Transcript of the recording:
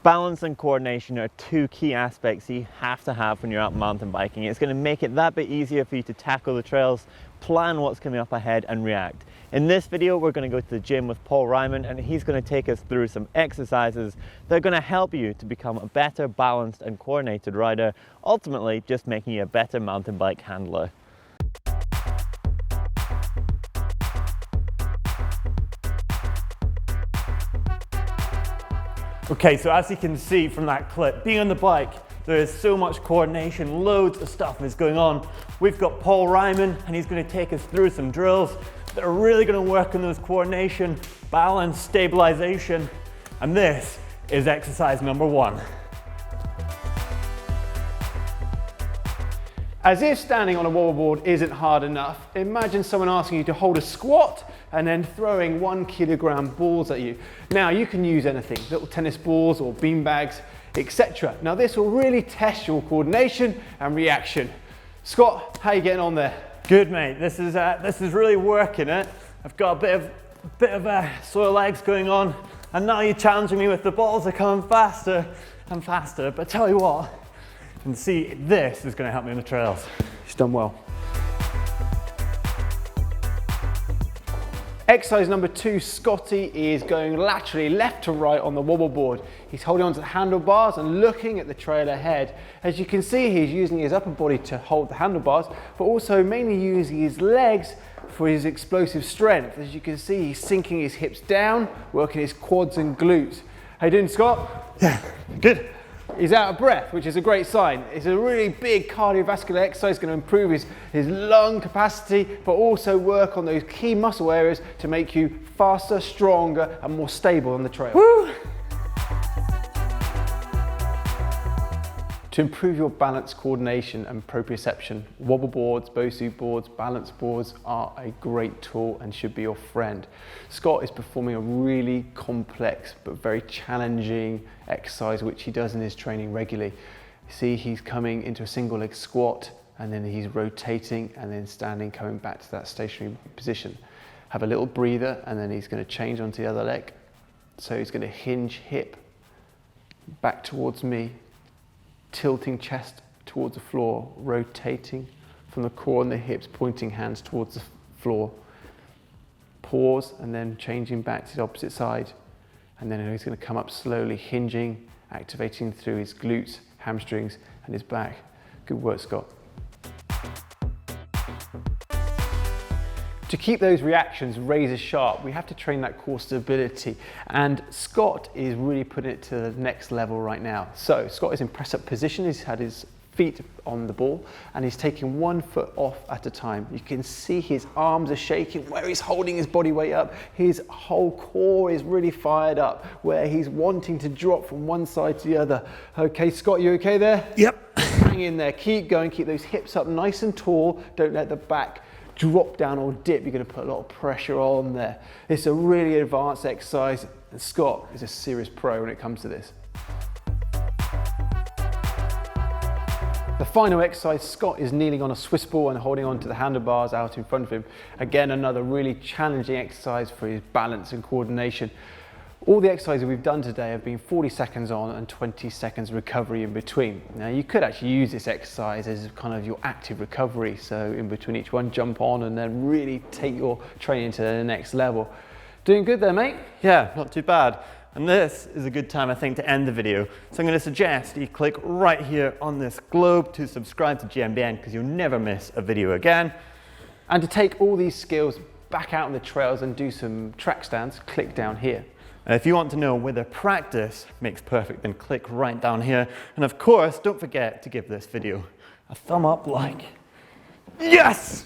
Balance and coordination are two key aspects you have to have when you're out mountain biking. It's going to make it that bit easier for you to tackle the trails, plan what's coming up ahead and react. In this video, we're going to go to the gym with Paul Ryman, and he's going to take us through some exercises that are going to help you to become a better balanced and coordinated rider, ultimately just making you a better mountain bike handler. Okay, so as you can see from that clip, being on the bike, there is so much coordination, loads of stuff is going on. We've got Paul Ryman, and he's going to take us through some drills that are really going to work on those coordination, balance, stabilization, and this is exercise number 1. As if standing on a wobble board isn't hard enough, imagine someone asking you to hold a squat and then throwing 1 kilogram balls at you. Now you can use anything, little tennis balls or bean bags, etc. Now this will really test your coordination and reaction. Scott, how are you getting on there? Good, mate. This is really working it. I've got a bit of sore legs going on, and now you're challenging me with the balls are coming faster and faster. But tell you what, and see, this is going to help me on the trails. He's done well. Exercise number 2, Scotty is going laterally left to right on the wobble board. He's holding onto the handlebars and looking at the trail ahead. As you can see, he's using his upper body to hold the handlebars, but also mainly using his legs for his explosive strength. As you can see, he's sinking his hips down, working his quads and glutes. How you doing, Scott? Yeah, good. He's out of breath, which is a great sign. It's a really big cardiovascular exercise, going to improve his lung capacity, but also work on those key muscle areas to make you faster, stronger, and more stable on the trail. Woo! To improve your balance, coordination, and proprioception, wobble boards, Bosu boards, balance boards are a great tool and should be your friend. Scott is performing a really complex but very challenging exercise which he does in his training regularly. See, he's coming into a single leg squat, and then he's rotating and then standing, coming back to that stationary position. Have a little breather, and then he's going to change onto the other leg. So he's going to hinge hip back towards me, tilting chest towards the floor, rotating from the core and the hips, pointing hands towards the floor. Pause, and then changing back to the opposite side. And then he's going to come up slowly, hinging, activating through his glutes, hamstrings, and his back. Good work, Scott. To keep those reactions razor sharp, we have to train that core stability, and Scott is really putting it to the next level right now. So Scott is in press up position. He's had his feet on the ball, and he's taking 1 foot off at a time. You can see his arms are shaking where he's holding his body weight up. His whole core is really fired up where he's wanting to drop from one side to the other. Okay, Scott, you okay there? Yep. Hang in there, keep going, keep those hips up nice and tall. Don't let the back drop down or dip. You're going to put a lot of pressure on there. It's a really advanced exercise, and Scott is a serious pro when it comes to this. The final exercise, Scott is kneeling on a Swiss ball and holding on to the handlebars out in front of him. Again, another really challenging exercise for his balance and coordination. All the exercises we've done today have been 40 seconds on and 20 seconds recovery in between. Now you could actually use this exercise as kind of your active recovery. So in between each one, jump on and then really take your training to the next level. Doing good there, mate? Yeah, not too bad. And this is a good time, I think, to end the video. So I'm going to suggest you click right here on this globe to subscribe to GMBN, because you'll never miss a video again. And to take all these skills back out on the trails and do some track stands, click down here. And if you want to know whether practice makes perfect, then click right down here. And of course, don't forget to give this video a thumb up like. Yes!